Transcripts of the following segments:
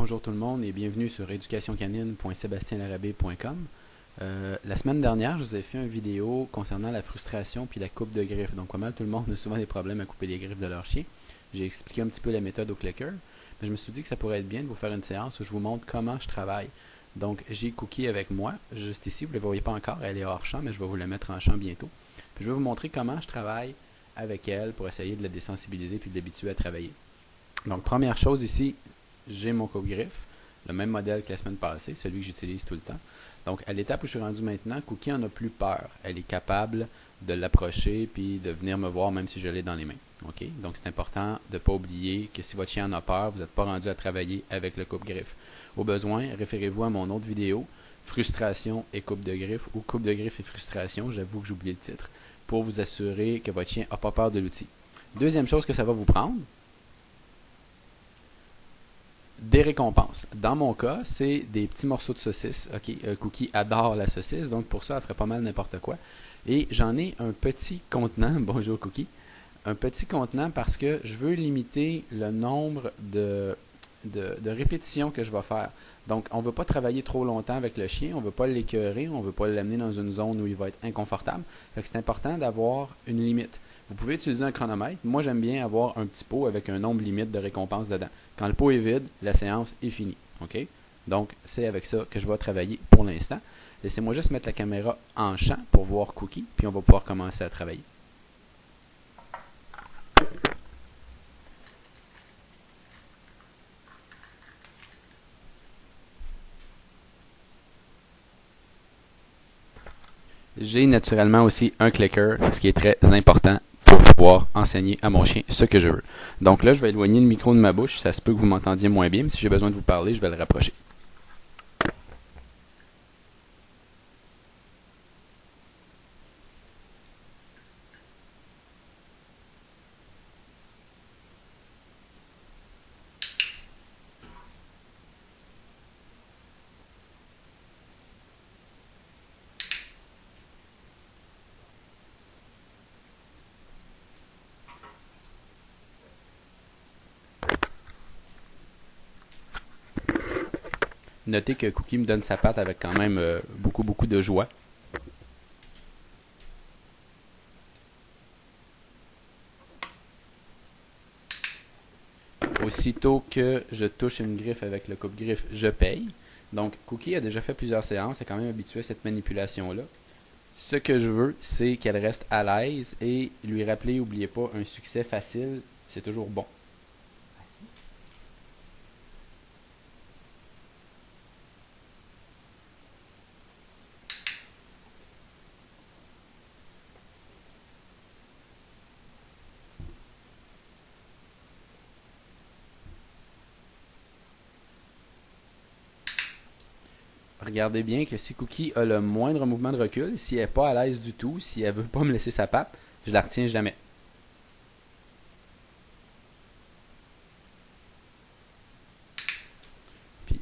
Bonjour tout le monde et bienvenue sur éducationcanine.sebastienlarabé.com. La semaine dernière, je vous ai fait une vidéo concernant la frustration puis la coupe de griffes. Donc, pas mal tout le monde a souvent des problèmes à couper les griffes de leur chien. J'ai expliqué un petit peu la méthode au clicker, mais je me suis dit que ça pourrait être bien de vous faire une séance où je vous montre comment je travaille. Donc, j'ai Cookie avec moi, juste ici. Vous ne la voyez pas encore, elle est hors champ, mais je vais vous la mettre en champ bientôt. Puis, je vais vous montrer comment je travaille avec elle pour essayer de la désensibiliser puis de l'habituer à travailler. Donc, première chose ici, j'ai mon coupe-griffe, le même modèle que la semaine passée, celui que j'utilise tout le temps. Donc, à l'étape où je suis rendu maintenant, Cookie en a plus peur. Elle est capable de l'approcher puis de venir me voir même si je l'ai dans les mains. OK? Donc, c'est important de ne pas oublier que si votre chien en a peur, vous n'êtes pas rendu à travailler avec le coupe-griffe. Au besoin, référez-vous à mon autre vidéo, frustration et coupe de griffe, ou coupe de griffe et frustration, j'avoue que j'ai oublié le titre, pour vous assurer que votre chien n'a pas peur de l'outil. Deuxième chose que ça va vous prendre, des récompenses. Dans mon cas, c'est des petits morceaux de saucisse. OK, Cookie adore la saucisse, donc pour ça, elle ferait pas mal n'importe quoi. Et j'en ai un petit contenant. Bonjour Cookie. Un petit contenant parce que je veux limiter le nombre de répétitions que je vais faire. Donc, on ne veut pas travailler trop longtemps avec le chien, on ne veut pas l'écœurer, on ne veut pas l'amener dans une zone où il va être inconfortable. Fait que c'est important d'avoir une limite. Vous pouvez utiliser un chronomètre. Moi, j'aime bien avoir un petit pot avec un nombre limite de récompenses dedans. Quand le pot est vide, la séance est finie. OK? Donc, c'est avec ça que je vais travailler pour l'instant. Laissez-moi juste mettre la caméra en champ pour voir Cookie, puis on va pouvoir commencer à travailler. J'ai naturellement aussi un clicker, ce qui est très important pour pouvoir enseigner à mon chien ce que je veux. Donc là, je vais éloigner le micro de ma bouche. Ça se peut que vous m'entendiez moins bien, mais si j'ai besoin de vous parler, je vais le rapprocher. Notez que Cookie me donne sa patte avec quand même beaucoup de joie. Aussitôt que je touche une griffe avec le coupe-griffe, je paye. Donc, Cookie a déjà fait plusieurs séances, elle est quand même habituée à cette manipulation-là. Ce que je veux, c'est qu'elle reste à l'aise et lui rappeler, n'oubliez pas, un succès facile, c'est toujours bon. Regardez bien que si Cookie a le moindre mouvement de recul, si elle n'est pas à l'aise du tout, si elle ne veut pas me laisser sa patte, je la retiens jamais. Puis,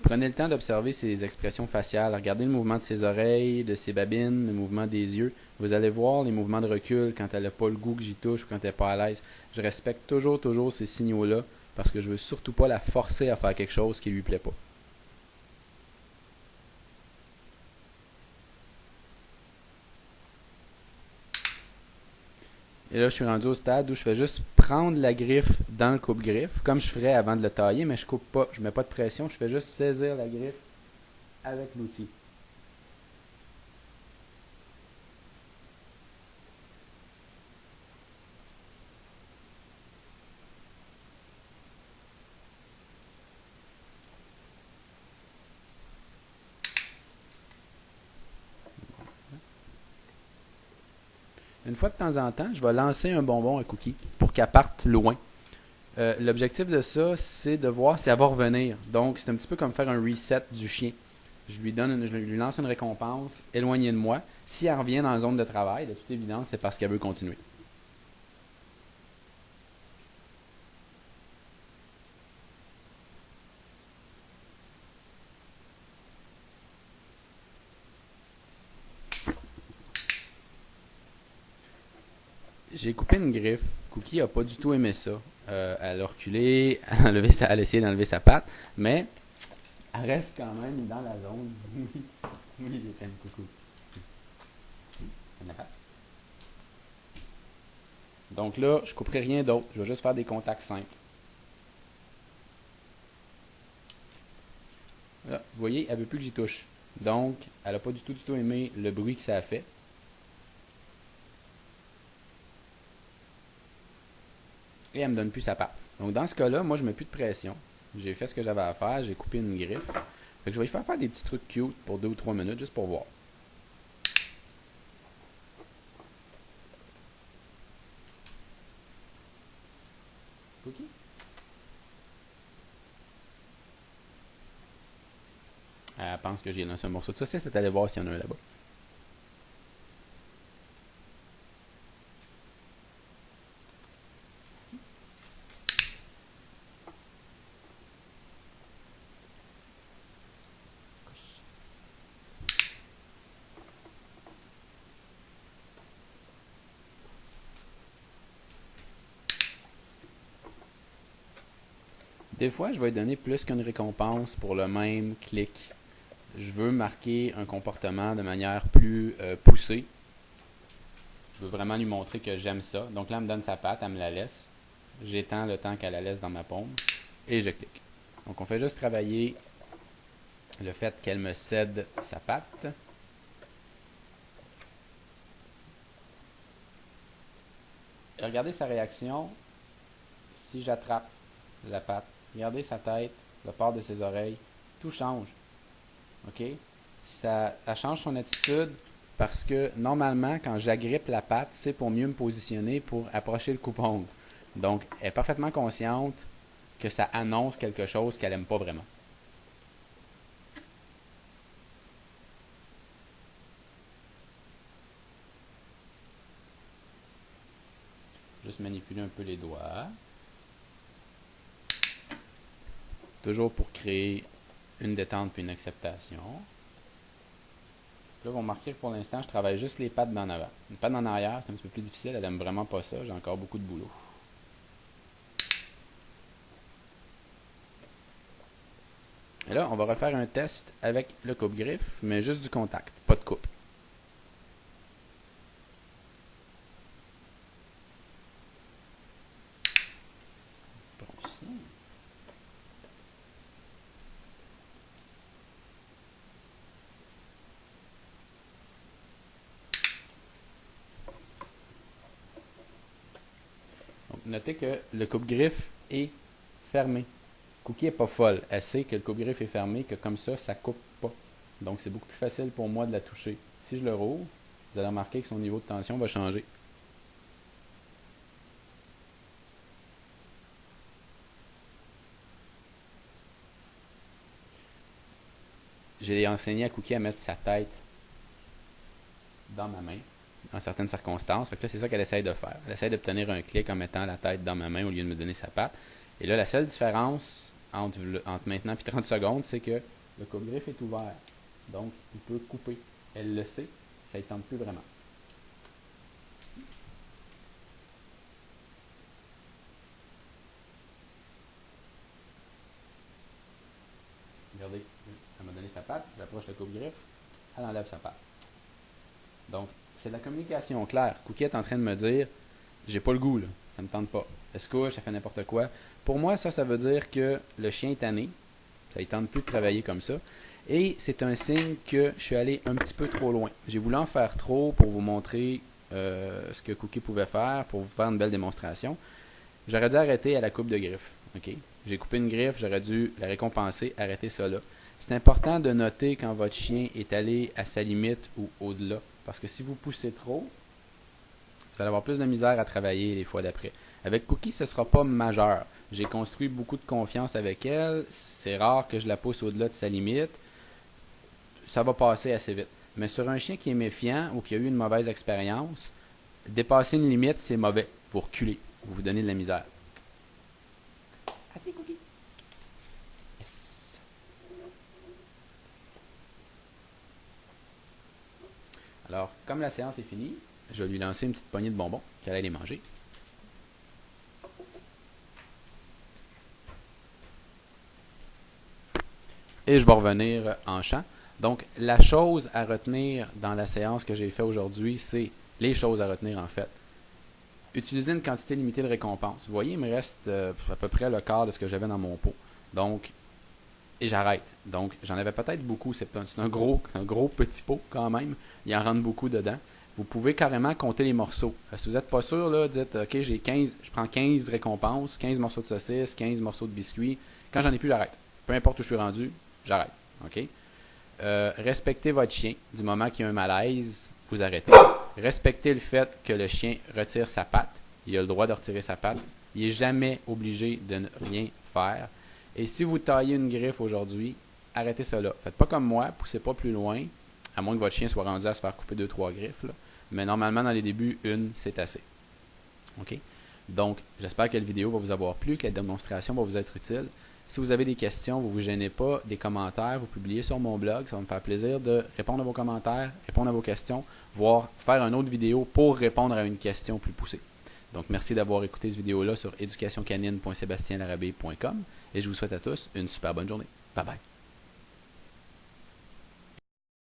prenez le temps d'observer ses expressions faciales. Regardez le mouvement de ses oreilles, de ses babines, le mouvement des yeux. Vous allez voir les mouvements de recul quand elle n'a pas le goût que j'y touche ou quand elle n'est pas à l'aise. Je respecte toujours ces signaux-là parce que je veux surtout pas la forcer à faire quelque chose qui lui plaît pas. Et là, je suis rendu au stade où je fais juste prendre la griffe dans le coupe-griffe, comme je ferais avant de le tailler, mais je coupe pas, je mets pas de pression, je fais juste saisir la griffe avec l'outil. Une fois de temps en temps, je vais lancer un bonbon à Cookie pour qu'elle parte loin. L'objectif de ça, c'est de voir si elle va revenir. Donc, c'est un petit peu comme faire un reset du chien. Je lui lance une récompense, éloignée de moi. Si elle revient dans la zone de travail, de toute évidence, c'est parce qu'elle veut continuer. J'ai coupé une griffe. Cookie a pas du tout aimé ça. Elle a reculé, elle a essayé d'enlever sa patte, mais elle reste quand même dans la zone. Oui, je t'aime, coucou. Donc là, je ne couperai rien d'autre. Je vais juste faire des contacts simples. Là, vous voyez, elle ne veut plus que j'y touche. Donc, elle n'a pas du tout aimé le bruit que ça a fait. Et elle ne me donne plus sa patte. Donc, dans ce cas-là, moi, je ne mets plus de pression. J'ai fait ce que j'avais à faire. J'ai coupé une griffe. Fait que je vais lui faire des petits trucs cute pour 2 ou 3 minutes, juste pour voir. Cookie? Elle pense que j'ai lancé un morceau de saucisse. C'est allé voir s'il y en a un là-bas. Des fois, je vais lui donner plus qu'une récompense pour le même clic. Je veux marquer un comportement de manière plus poussée. Je veux vraiment lui montrer que j'aime ça. Donc là, elle me donne sa patte, elle me la laisse. J'étends le temps qu'elle la laisse dans ma paume et je clique. Donc on fait juste travailler le fait qu'elle me cède sa patte. Et regardez sa réaction si j'attrape la patte. Regardez sa tête, le port de ses oreilles. Tout change. OK? Ça change son attitude parce que normalement, quand j'agrippe la patte, c'est pour mieux me positionner pour approcher le coupe-ongle. Donc, elle est parfaitement consciente que ça annonce quelque chose qu'elle n'aime pas vraiment. Juste manipuler un peu les doigts. Toujours pour créer une détente puis une acceptation. Là, vous remarquez que pour l'instant, je travaille juste les pattes d'en avant. Les pattes d'en arrière, c'est un petit peu plus difficile. Elle n'aime vraiment pas ça. J'ai encore beaucoup de boulot. Et là, on va refaire un test avec le coupe-griffe, mais juste du contact, pas de coupe. Donc, notez que le coupe-griffe est fermé. Cookie n'est pas folle. Elle sait que le coupe-griffe est fermé, que comme ça ne coupe pas. Donc, c'est beaucoup plus facile pour moi de la toucher. Si je le rouvre, vous allez remarquer que son niveau de tension va changer. J'ai enseigné à Cookie à mettre sa tête dans ma main, en certaines circonstances. Fait que là, c'est ça qu'elle essaye de faire. Elle essaye d'obtenir un clic en mettant la tête dans ma main au lieu de me donner sa patte. Et là, la seule différence entre maintenant et 30 secondes, c'est que le coupe-griffe est ouvert. Donc, il peut couper. Elle le sait, ça ne tente plus vraiment. Regardez, elle m'a donné sa patte, j'approche le coupe-griffe, elle enlève sa patte. Donc, c'est de la communication claire. Cookie est en train de me dire, j'ai pas le goût, là, ça me tente pas. Elle se couche, elle fait n'importe quoi. Pour moi, ça veut dire que le chien est tanné, ça ne tente plus de travailler comme ça. Et c'est un signe que je suis allé un petit peu trop loin. J'ai voulu en faire trop pour vous montrer ce que Cookie pouvait faire, pour vous faire une belle démonstration. J'aurais dû arrêter à la coupe de griffe. Okay? J'ai coupé une griffe, j'aurais dû la récompenser, arrêter ça là. C'est important de noter quand votre chien est allé à sa limite ou au-delà. Parce que si vous poussez trop, vous allez avoir plus de misère à travailler les fois d'après. Avec Cookie, ce ne sera pas majeur. J'ai construit beaucoup de confiance avec elle. C'est rare que je la pousse au-delà de sa limite. Ça va passer assez vite. Mais sur un chien qui est méfiant ou qui a eu une mauvaise expérience, dépasser une limite, c'est mauvais. Vous reculez. Vous vous donnez de la misère. Assez, Cookie. Yes. Alors, comme la séance est finie, je vais lui lancer une petite poignée de bonbons qu'elle allait les manger. Et je vais revenir en champ. Donc, la chose à retenir dans la séance que j'ai fait aujourd'hui, c'est les choses à retenir en fait. Utiliser une quantité limitée de récompenses. Vous voyez, il me reste à peu près le quart de ce que j'avais dans mon pot. Donc, et j'arrête. Donc, j'en avais peut-être beaucoup. C'est un gros petit pot quand même. Il en rentre beaucoup dedans. Vous pouvez carrément compter les morceaux. Si vous n'êtes pas sûr, là, dites, OK, j'ai 15, je prends 15 récompenses, 15 morceaux de saucisse, 15 morceaux de biscuits. Quand j'en ai plus, j'arrête. Peu importe où je suis rendu, j'arrête. OK? Respectez votre chien. Du moment qu'il y a un malaise, vous arrêtez. Respectez le fait que le chien retire sa patte. Il a le droit de retirer sa patte. Il n'est jamais obligé de ne rien faire. Et si vous taillez une griffe aujourd'hui, arrêtez cela. Faites pas comme moi, poussez pas plus loin, à moins que votre chien soit rendu à se faire couper 2-3 griffes. Là. Mais normalement, dans les débuts, une, c'est assez. OK? Donc, j'espère que la vidéo va vous avoir plu, que la démonstration va vous être utile. Si vous avez des questions, vous ne vous gênez pas, des commentaires, vous publiez sur mon blog. Ça va me faire plaisir de répondre à vos commentaires, répondre à vos questions, voire faire une autre vidéo pour répondre à une question plus poussée. Donc, merci d'avoir écouté cette vidéo-là sur éducationcanine.sebastienlarabé.com et je vous souhaite à tous une super bonne journée. Bye bye.